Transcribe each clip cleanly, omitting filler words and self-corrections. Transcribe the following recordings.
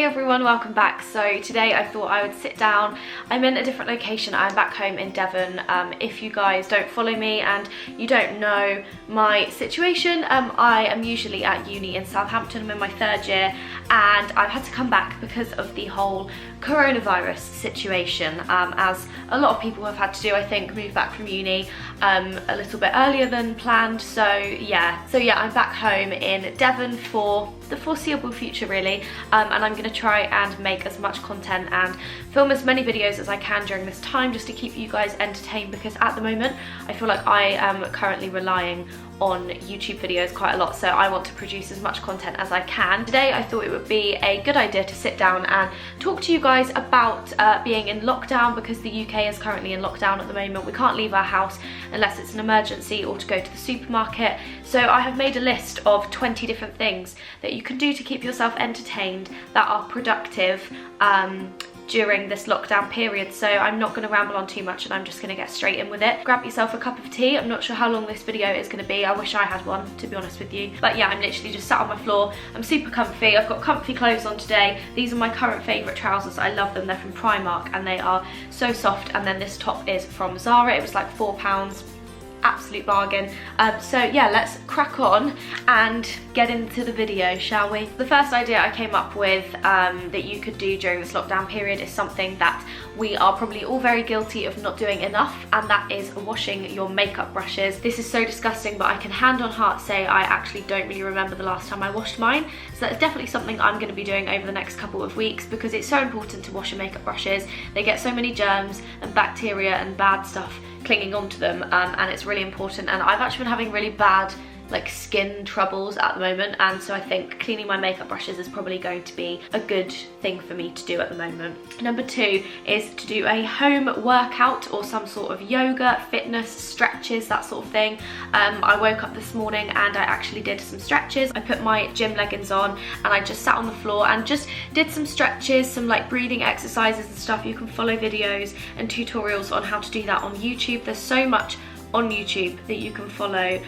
everyone, welcome back. So today I thought I would sit down. I'm in a different location. I'm back home in Devon. If you guys don't follow me and you don't know my situation, I am usually at uni in Southampton. I'm in my third year and I've had to come back because of the whole coronavirus situation, as a lot of people have had to do, I think, move back from uni a little bit earlier than planned. So yeah, I'm back home in Devon for the foreseeable future really, and I'm going to try and make as much content and film as many videos as I can during this time, just to keep you guys entertained, because at the moment I feel like I am currently relying on YouTube videos quite a lot, so I want to produce as much content as I can. Today I thought it would be a good idea to sit down and talk to you guys about being in lockdown, because the UK is currently in lockdown at the moment. We can't leave our house unless it's an emergency or to go to the supermarket. So I have made a list of 20 different things that you can do to keep yourself entertained that are productive during this lockdown period. So I'm not going to ramble on too much and I'm just going to get straight in with it. Grab yourself a cup of tea. I'm not sure how long this video is going to be. I wish I had one, to be honest with you. But yeah, I'm literally just sat on my floor. I'm super comfy. I've got comfy clothes on today. These are my current favourite trousers. I love them. They're from Primark and they are so soft. And then this top is from Zara. It was like £4. Absolute bargain. So yeah, let's crack on and get into the video, shall we? The first idea I came up with that you could do during this lockdown period is something that we are probably all very guilty of not doing enough, and that is washing your makeup brushes. This is so disgusting, but I can hand on heart say I actually don't really remember the last time I washed mine, so that's definitely something I'm going to be doing over the next couple of weeks, because it's so important to wash your makeup brushes. They get so many germs and bacteria and bad stuff clinging onto them, and it's really important. And I've actually been having really bad skin troubles at the moment, and so I think cleaning my makeup brushes is probably going to be a good thing for me to do at the moment. Number 2 is to do a home workout or some sort of yoga, fitness, stretches, that sort of thing. I woke up this morning and I actually did some stretches. I put my gym leggings on and I just sat on the floor and just did some stretches, some breathing exercises and stuff. You can follow videos and tutorials on how to do that on YouTube. There's so much on YouTube that you can follow,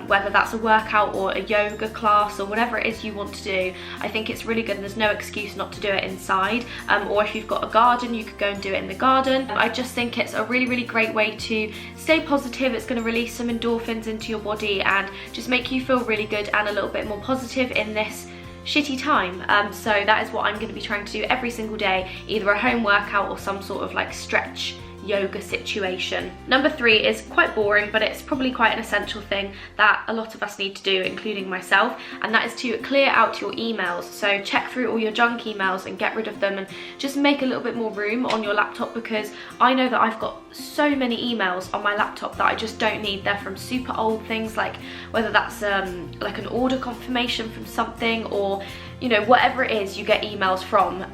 whether that's a workout or a yoga class or whatever it is you want to do. I think it's really good and there's no excuse not to do it inside, or if you've got a garden you could go and do it in the garden. I just think it's a really great way to stay positive. It's going to release some endorphins into your body and just make you feel really good and a little bit more positive in this shitty time. So that is what I'm going to be trying to do every single day, either a home workout or some sort of stretch yoga situation. Number 3 is quite boring, but it's probably quite an essential thing that a lot of us need to do, including myself, and that is to clear out your emails. So check through all your junk emails and get rid of them, and just make a little bit more room on your laptop, because I know that I've got so many emails on my laptop that I just don't need. They're from super old things, whether that's an order confirmation from something, or whatever it is you get emails from,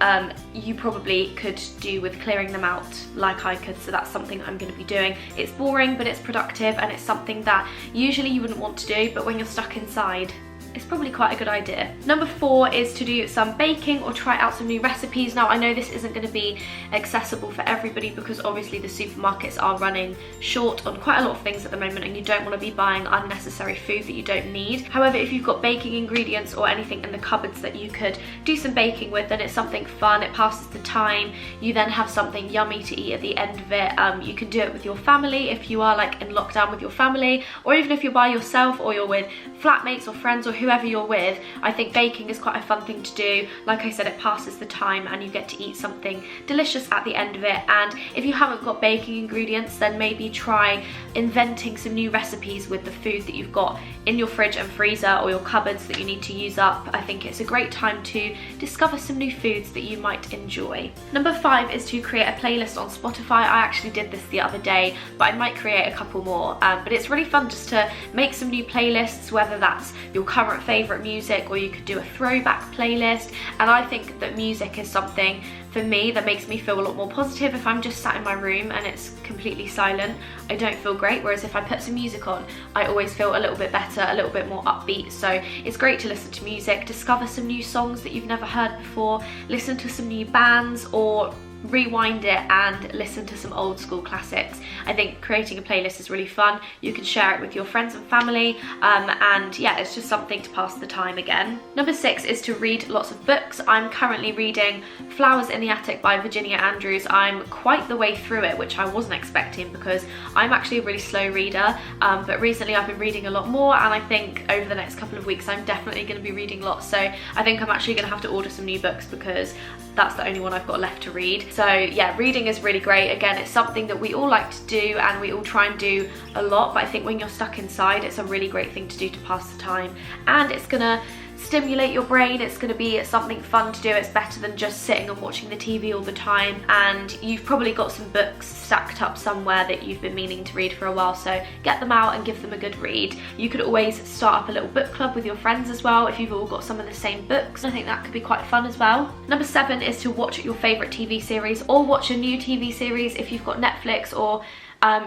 you probably could do with clearing them out like I could. So that's something I'm going to be doing. It's boring, but it's productive, and it's something that usually you wouldn't want to do, but when you're stuck inside, it's probably quite a good idea. Number 4 is to do some baking or try out some new recipes. Now I know this isn't going to be accessible for everybody, because obviously the supermarkets are running short on quite a lot of things at the moment, and you don't want to be buying unnecessary food that you don't need. However, if you've got baking ingredients or anything in the cupboards that you could do some baking with, then it's something fun. It passes the time. You then have something yummy to eat at the end of it. You can do it with your family if you are in lockdown with your family, or even if you're by yourself or you're with flatmates or friends or whoever you're with. I think baking is quite a fun thing to do. Like I said, it passes the time and you get to eat something delicious at the end of it. And if you haven't got baking ingredients, then maybe try inventing some new recipes with the food that you've got in your fridge and freezer or your cupboards that you need to use up. I think it's a great time to discover some new foods that you might enjoy. Number 5 is to create a playlist on Spotify. I actually did this the other day, but I might create a couple more. But it's really fun just to make some new playlists, whether that's your current favourite music or you could do a throwback playlist. And I think that music is something for me that makes me feel a lot more positive. If I'm just sat in my room and it's completely silent, I don't feel great, whereas if I put some music on, I always feel a little bit better, a little bit more upbeat. So it's great to listen to music, discover some new songs that you've never heard before, listen to some new bands, or rewind it and listen to some old school classics. I think creating a playlist is really fun. You can share it with your friends and family, and yeah, it's just something to pass the time again. Number 6 is to read lots of books. I'm currently reading Flowers in the Attic by Virginia Andrews. I'm quite the way through it, which I wasn't expecting because I'm actually a really slow reader, but recently I've been reading a lot more, and I think over the next couple of weeks I'm definitely going to be reading lots. So I think I'm actually going to have to order some new books because that's the only one I've got left to read. So yeah, reading is really great. Again, it's something that we all like to do and we all try and do a lot, but I think when you're stuck inside, it's a really great thing to do to pass the time, and it's gonna stimulate your brain. It's going to be something fun to do. It's better than just sitting and watching the TV all the time, and you've probably got some books stacked up somewhere that you've been meaning to read for a while, so get them out and give them a good read. You could always start up a little book club with your friends as well if you've all got some of the same books. I think that could be quite fun as well. Number 7 is to watch your favourite TV series or watch a new TV series if you've got Netflix, or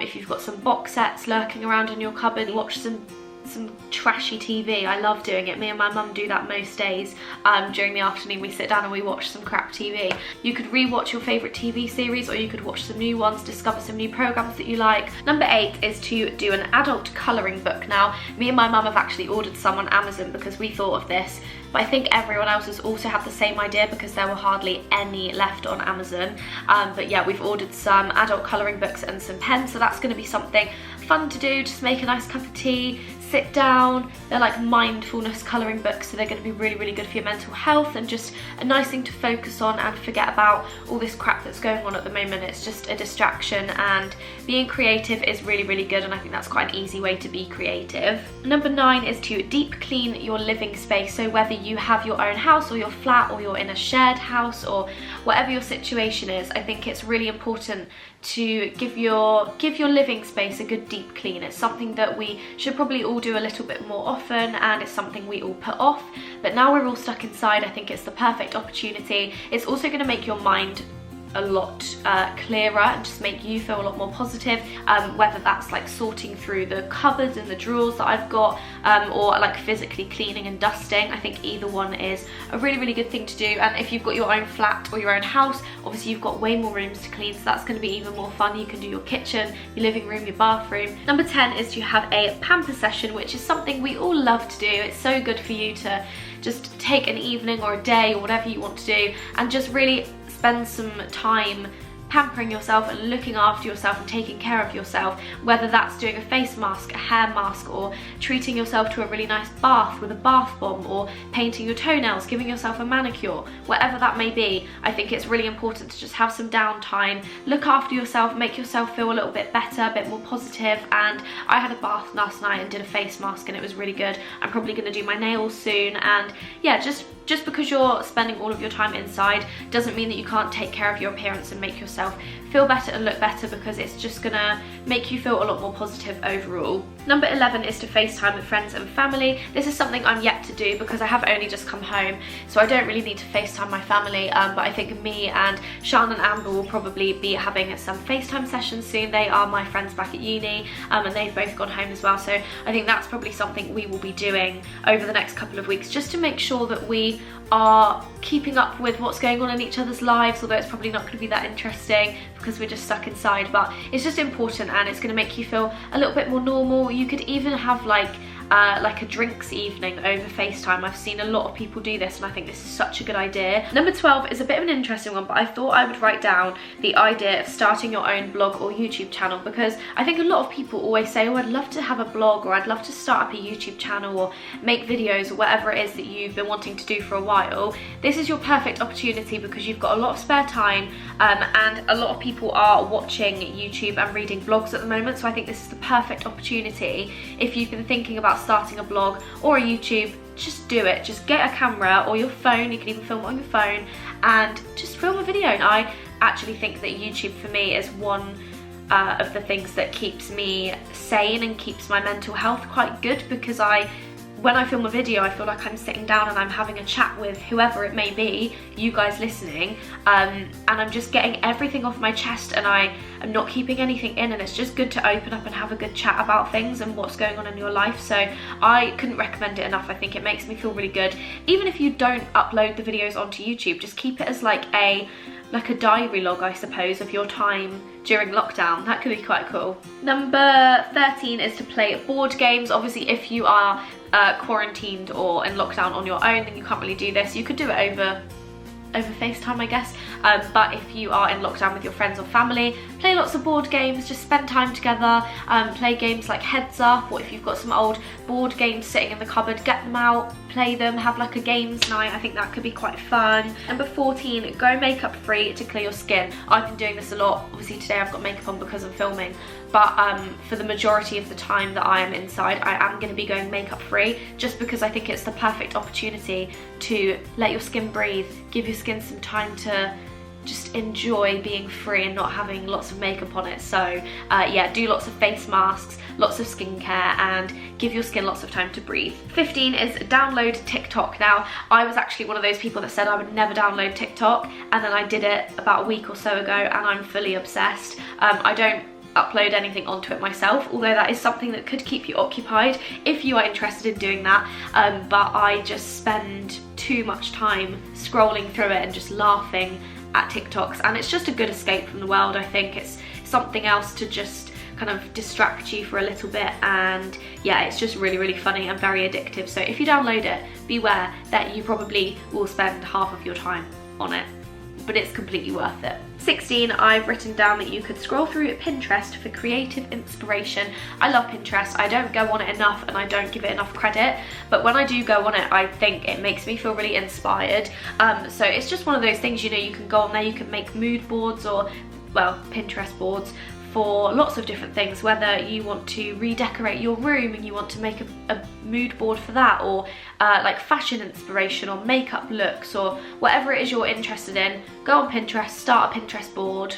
if you've got some box sets lurking around in your cupboard. Watch some trashy TV. I love doing it. Me and my mum do that most days. During the afternoon we sit down and we watch some crap TV. You could re-watch your favourite TV series, or you could watch some new ones, discover some new programmes that you like. Number 8 is to do an adult colouring book. Now, me and my mum have actually ordered some on Amazon because we thought of this, but I think everyone else has also had the same idea because there were hardly any left on Amazon. But yeah, we've ordered some adult colouring books and some pens, so that's going to be something fun to do. Just make a nice cup of tea, sit down. They're like mindfulness colouring books, so they're going to be really, really good for your mental health and just a nice thing to focus on and forget about all this crap that's going on at the moment. It's just a distraction, and being creative is really, really good, and I think that's quite an easy way to be creative. Number 9 is to deep clean your living space. So whether you have your own house or your flat, or you're in a shared house, or whatever your situation is, I think it's really important to give your living space a good deep clean. It's something that we should probably all do a little bit more often, and it's something we all put off, but now we're all stuck inside, I think it's the perfect opportunity. It's also going to make your mind a lot clearer and just make you feel a lot more positive, whether that's like sorting through the cupboards and the drawers that I've got, or like physically cleaning and dusting. I think either one is a really, really good thing to do. And if you've got your own flat or your own house, obviously you've got way more rooms to clean, so that's going to be even more fun. You can do your kitchen, your living room, your bathroom. Number 10 is to have a pamper session, which is something we all love to do. It's so good for you to just take an evening or a day or whatever you want to do and just really spend some time pampering yourself and looking after yourself and taking care of yourself, whether that's doing a face mask, a hair mask, or treating yourself to a really nice bath with a bath bomb, or painting your toenails, giving yourself a manicure, whatever that may be. I think it's really important to just have some downtime, look after yourself, make yourself feel a little bit better, a bit more positive. And I had a bath last night and did a face mask and it was really good. I'm probably going to do my nails soon, and yeah, just because you're spending all of your time inside doesn't mean that you can't take care of your appearance and make yourself feel better and look better, because it's just gonna make you feel a lot more positive overall. Number 11 is to FaceTime with friends and family. This is something I'm yet to do because I have only just come home, so I don't really need to FaceTime my family, but I think me and Sean and Amber will probably be having some FaceTime sessions soon. They are my friends back at uni, and they've both gone home as well, so I think that's probably something we will be doing over the next couple of weeks, just to make sure that we are keeping up with what's going on in each other's lives, although it's probably not going to be that interesting because we're just stuck inside. But it's just important, and it's going to make you feel a little bit more normal. You could even have like a drinks evening over FaceTime. I've seen a lot of people do this, and I think this is such a good idea. Number 12 is a bit of an interesting one, but I thought I would write down the idea of starting your own blog or YouTube channel, because I think a lot of people always say, oh, I'd love to have a blog, or I'd love to start up a YouTube channel, or make videos, or whatever it is that you've been wanting to do for a while. This is your perfect opportunity because you've got a lot of spare time, and a lot of people are watching YouTube and reading blogs at the moment, so I think this is the perfect opportunity. If you've been thinking about starting a blog or a YouTube, just do it. Just get a camera or your phone, you can even film it on your phone, and just film a video. And I actually think that YouTube for me is one of the things that keeps me sane and keeps my mental health quite good, because I when I film a video, I feel like I'm sitting down and I'm having a chat with whoever it may be, you guys listening, and I'm just getting everything off my chest, and I am not keeping anything in, and it's just good to open up and have a good chat about things and what's going on in your life. So I couldn't recommend it enough. I think it makes me feel really good. Even if you don't upload the videos onto YouTube, just keep it as like a diary log, I suppose, of your time during lockdown. That could be quite cool. Number 13 is to play board games. Obviously, if you are quarantined or in lockdown on your own, then you can't really do this. You could do it over FaceTime, I guess, but if you are in lockdown with your friends or family, play lots of board games, just spend time together, play games like Heads Up, or if you've got some old board games sitting in the cupboard, get them out, play them, have like a games night. I think that could be quite fun. Number 14, go makeup free to clear your skin. I've been doing this a lot. Obviously today I've got makeup on because I'm filming, but for the majority of the time that I am inside, I am going to be going makeup free, just because I think it's the perfect opportunity to let your skin breathe, give your skin some time to just enjoy being free and not having lots of makeup on it. So yeah, do lots of face masks, lots of skincare, and give your skin lots of time to breathe. 15 is download TikTok. Now, I was actually one of those people that said I would never download TikTok, and then I did it about a week or so ago, and I'm fully obsessed. I don't upload anything onto it myself, although that is something that could keep you occupied if you are interested in doing that, but I just spend too much time scrolling through it and just laughing at TikToks, and it's just a good escape from the world. I think it's something else to just kind of distract you for a little bit, and yeah, it's just really funny and very addictive. So if you download it, beware that you probably will spend half of your time on it, but it's completely worth it. 16, I've written down that you could scroll through Pinterest for creative inspiration. I love Pinterest. I don't go on it enough, and I don't give it enough credit, but when I do go on it, I think it makes me feel really inspired. So it's just one of those things, you know, you can go on there, you can make mood boards, or, well, Pinterest boards, for lots of different things, whether you want to redecorate your room and you want to make a mood board for that, or like fashion inspiration or makeup looks, or whatever it is you're interested in. Go on Pinterest, start a Pinterest board,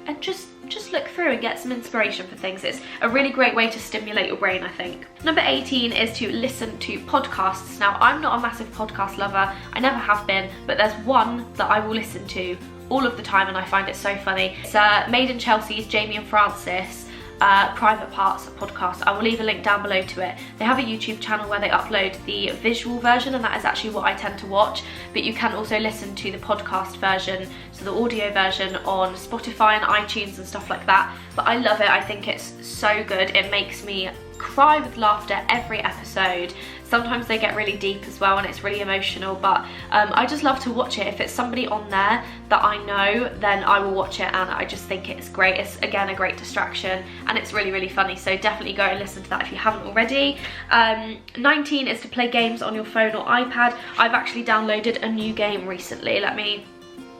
and just look through and get some inspiration for things. It's a really great way to stimulate your brain, I think. Number 18 is to listen to podcasts. Now, I'm not a massive podcast lover, I never have been, but there's one that I will listen to all of the time, and I find it so funny. It's Made in Chelsea's Jamie and Francis Private Parts podcast. I will leave a link down below to it. They have a YouTube channel where they upload the visual version, and that is actually what I tend to watch, but you can also listen to the podcast version, so the audio version, on Spotify and iTunes and stuff like that. But I love it. I think it's so good. It makes me cry with laughter every episode. Sometimes they get really deep as well, and it's really emotional, but I just love to watch it. If it's somebody on there that I know, then I will watch it, and I just think it's great. It's, again, a great distraction, and it's really funny, so definitely go and listen to that if you haven't already. 19 is to play games on your phone or iPad. I've actually downloaded a new game recently. Let me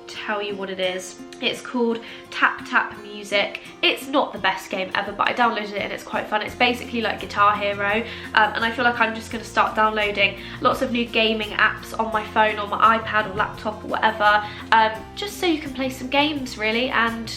tell you what it is. It's called Tap Tap Music. It's not the best game ever, but I downloaded it and it's quite fun. It's basically like Guitar Hero, and I feel like I'm just going to start downloading lots of new gaming apps on my phone or my iPad or laptop or whatever, just so you can play some games really and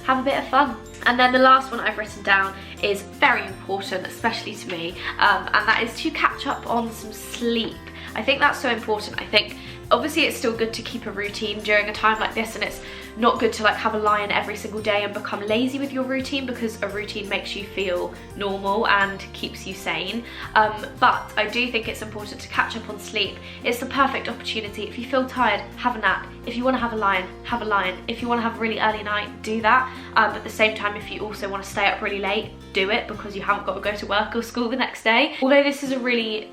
have a bit of fun. And then the last one I've written down is very important, especially to me, and that is to catch up on some sleep. I think that's so important. I think obviously it's still good to keep a routine during a time like this, and it's not good to like have a lie-in every single day and become lazy with your routine, because a routine makes you feel normal and keeps you sane. But I do think it's important to catch up on sleep. It's the perfect opportunity. If you feel tired, have a nap. If you want to have a lie-in, have a lie-in. If you want to have a really early night, do that. But at the same time, if you also want to stay up really late, do it, because you haven't got to go to work or school the next day. Although this is a really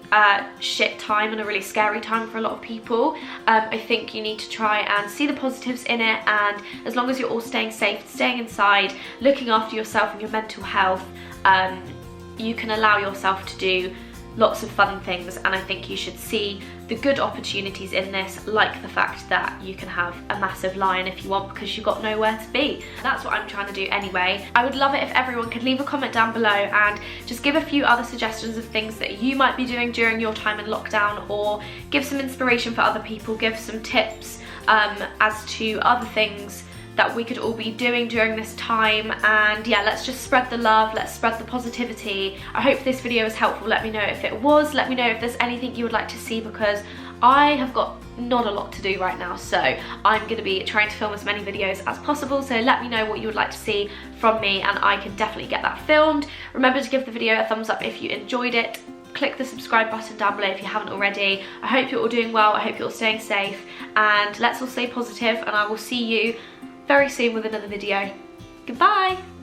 shit time and a really scary time for a lot of people, I think you need to try and see the positives in it, and as long as you're all staying safe, staying inside, looking after yourself and your mental health, you can allow yourself to do lots of fun things. And I think you should see the good opportunities in this, like the fact that you can have a massive lie-in if you want, because you've got nowhere to be. That's what I'm trying to do anyway. I would love it if everyone could leave a comment down below and just give a few other suggestions of things that you might be doing during your time in lockdown, or give some inspiration for other people, give some tips as to other things that we could all be doing during this time. And yeah, let's just spread the love, let's spread the positivity. I hope this video was helpful. Let me know if it was. Let me know if there's anything you would like to see, because I have got not a lot to do right now, so I'm going to be trying to film as many videos as possible. So let me know what you would like to see from me and I can definitely get that filmed. Remember to give the video a thumbs up if you enjoyed it. Click the subscribe button down below if you haven't already. I hope you're all doing well, I hope you're all staying safe, and let's all stay positive, and I will see you very soon with another video. Goodbye!